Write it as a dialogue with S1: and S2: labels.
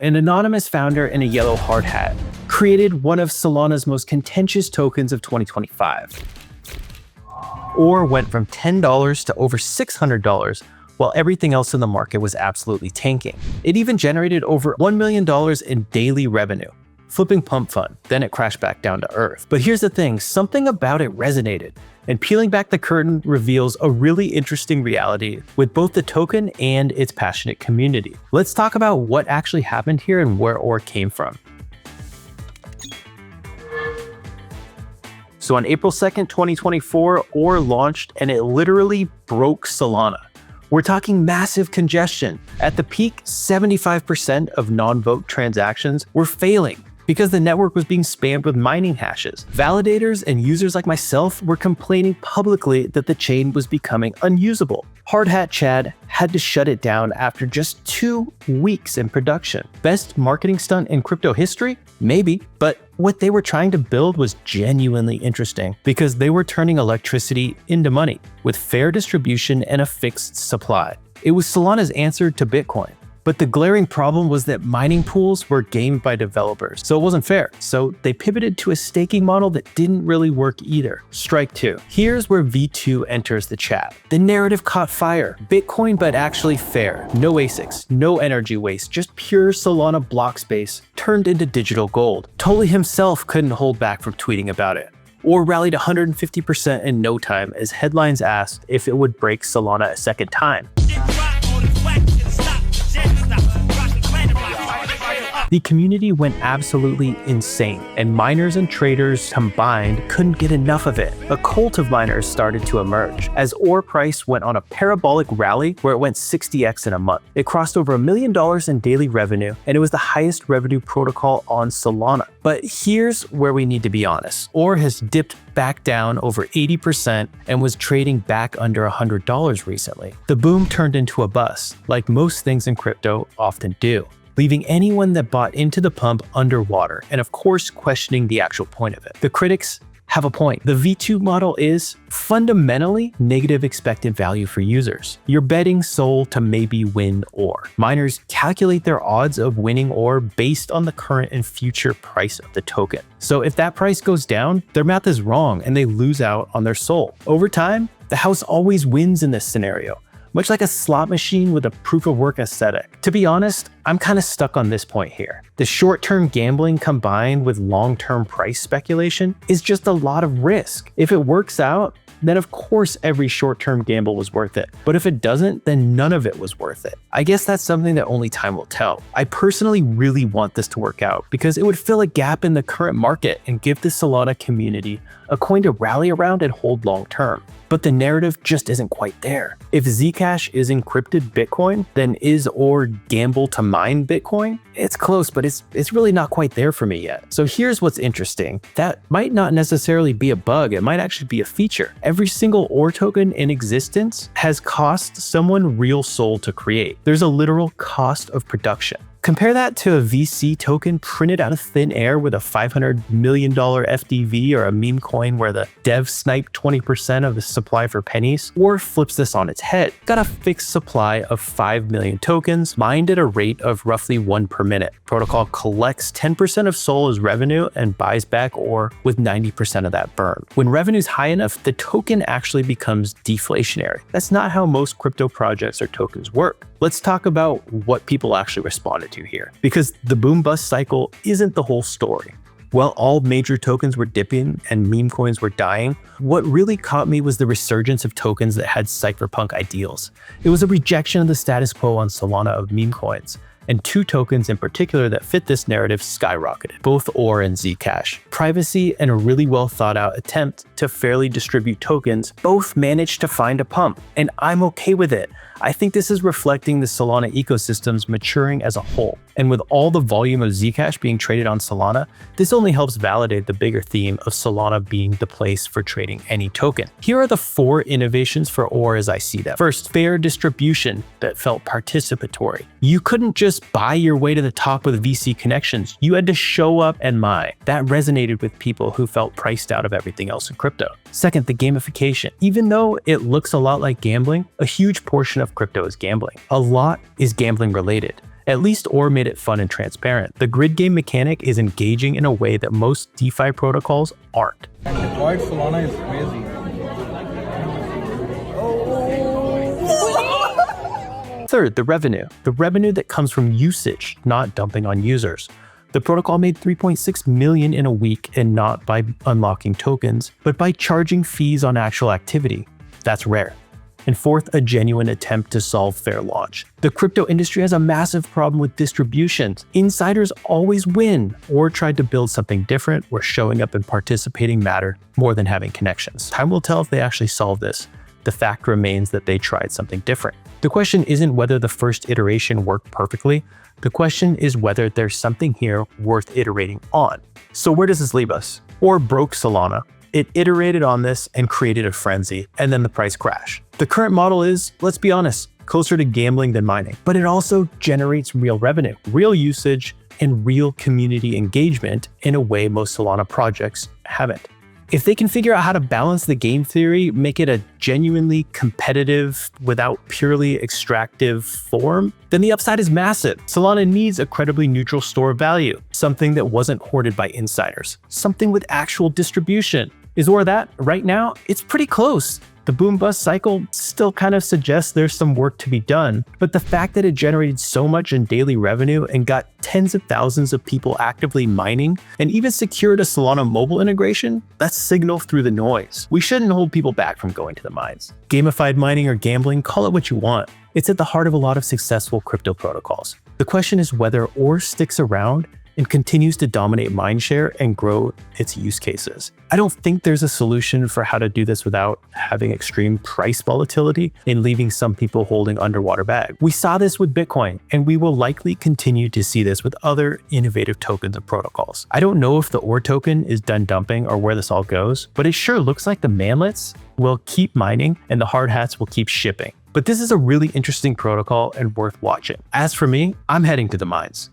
S1: an anonymous founder in a yellow hard hat, created one of Solana's most contentious tokens of 2025. OR went from $10 to over $600, while everything else in the market was absolutely tanking. It even generated over $1 million in daily revenue, flipping Pump.fun. Then it crashed back down to earth. But here's the thing, something about it resonated, and peeling back the curtain reveals a really interesting reality with both the token and its passionate community. Let's talk about what actually happened here and where OR came from. So on April 2nd, 2024, OR launched and it literally broke Solana. We're talking massive congestion. At the peak, 75% of non-vote transactions were failing because the network was being spammed with mining hashes. Validators and users like myself were complaining publicly that the chain was becoming unusable. Hard Hat Chad had to shut it down after just 2 weeks in production. Best marketing stunt in crypto history? Maybe, but what they were trying to build was genuinely interesting because they were turning electricity into money with fair distribution and a fixed supply. It was Solana's answer to Bitcoin. But the glaring problem was that mining pools were gamed by developers, so it wasn't fair. So they pivoted to a staking model that didn't really work either. Strike two. Here's where V2 enters the chat. The narrative caught fire. Bitcoin, but actually fair. No ASICs, no energy waste, just pure Solana block space turned into digital gold. Tully himself couldn't hold back from tweeting about it. Or rallied 150% in no time as headlines asked if it would break Solana a second time. The community went absolutely insane, and miners and traders combined couldn't get enough of it. A cult of miners started to emerge as OR price went on a parabolic rally where it went 60x in a month. It crossed over $1 million in daily revenue, and it was the highest revenue protocol on Solana. But here's where we need to be honest. OR has dipped back down over 80% and was trading back under $100 recently. The boom turned into a bust, like most things in crypto often do, leaving anyone that bought into the pump underwater and of course questioning the actual point of it. The critics have a point. The V2 model is fundamentally negative expected value for users. You're betting SOL to maybe win OR. Miners calculate their odds of winning OR based on the current and future price of the token. So if that price goes down, their math is wrong and they lose out on their SOL. Over time, the house always wins in this scenario, much like a slot machine with a proof-of-work aesthetic. To be honest, I'm kind of stuck on this point here. The short-term gambling combined with long-term price speculation is just a lot of risk. If it works out, then of course every short-term gamble was worth it. But if it doesn't, then none of it was worth it. I guess that's something that only time will tell. I personally really want this to work out because it would fill a gap in the current market and give the Solana community a coin to rally around and hold long-term. But the narrative just isn't quite there. If Zcash is encrypted Bitcoin, then is OR gamble to mine Bitcoin? It's close, but it's really not quite there for me yet. So here's what's interesting. That might not necessarily be a bug, it might actually be a feature. Every single OR token in existence has cost someone real SOL to create. There's a literal cost of production. Compare that to a VC token printed out of thin air with a $500 million FDV or a meme coin where the dev sniped 20% of the supply for pennies, or flips this on its head. Got a fixed supply of 5 million tokens, mined at a rate of roughly 1 per minute. Protocol collects 10% of SOL as revenue and buys back OR with 90% of that burn. When revenue's high enough, the token actually becomes deflationary. That's not how most crypto projects or tokens work. Let's talk about what people actually responded to here, because the boom bust cycle isn't the whole story. While all major tokens were dipping and meme coins were dying, what really caught me was the resurgence of tokens that had cypherpunk ideals. It was a rejection of the status quo on Solana of meme coins, and 2 tokens in particular that fit this narrative skyrocketed, both OR and Zcash. Privacy and a really well thought out attempt to fairly distribute tokens both managed to find a pump, and I'm okay with it. I think this is reflecting the Solana ecosystem's maturing as a whole. And with all the volume of Zcash being traded on Solana, this only helps validate the bigger theme of Solana being the place for trading any token. Here are the 4 innovations for OR as I see them. First, fair distribution that felt participatory. You couldn't just buy your way to the top with VC connections. You had to show up and mine. That resonated with people who felt priced out of everything else in crypto. Second, the gamification. Even though it looks a lot like gambling, a huge portion of crypto is gambling. A lot is gambling related. At least Or made it fun and transparent. The grid game mechanic is engaging in a way that most DeFi protocols aren't.
S2: Deployed Solana is crazy.
S1: Third, the revenue. The revenue that comes from usage, not dumping on users. The protocol made 3.6 million in a week, and not by unlocking tokens, but by charging fees on actual activity. That's rare. And fourth, a genuine attempt to solve fair launch. The crypto industry has a massive problem with distributions. Insiders always win, or tried to build something different where showing up and participating matter more than having connections. Time will tell if they actually solve this. The fact remains that they tried something different. The question isn't whether the first iteration worked perfectly. The question is whether there's something here worth iterating on. So where does this leave us? Or broke Solana. It iterated on this and created a frenzy, and then the price crashed. The current model is, let's be honest, closer to gambling than mining, but it also generates real revenue, real usage, and real community engagement in a way most Solana projects haven't. If they can figure out how to balance the game theory, make it a genuinely competitive without purely extractive form, then the upside is massive. Solana needs a credibly neutral store of value, something that wasn't hoarded by insiders, something with actual distribution. Is Or that? Right now, it's pretty close. The boom-bust cycle still kind of suggests there's some work to be done, but the fact that it generated so much in daily revenue and got tens of thousands of people actively mining, and even secured a Solana mobile integration, that's signal through the noise. We shouldn't hold people back from going to the mines. Gamified mining or gambling, call it what you want. It's at the heart of a lot of successful crypto protocols. The question is whether Or sticks around and continues to dominate mindshare and grow its use cases. I don't think there's a solution for how to do this without having extreme price volatility and leaving some people holding underwater bag. We saw this with Bitcoin, and we will likely continue to see this with other innovative tokens and protocols. I don't know if the Or token is done dumping or where this all goes, but it sure looks like the manlets will keep mining and the hard hats will keep shipping. But this is a really interesting protocol and worth watching. As for me, I'm heading to the mines.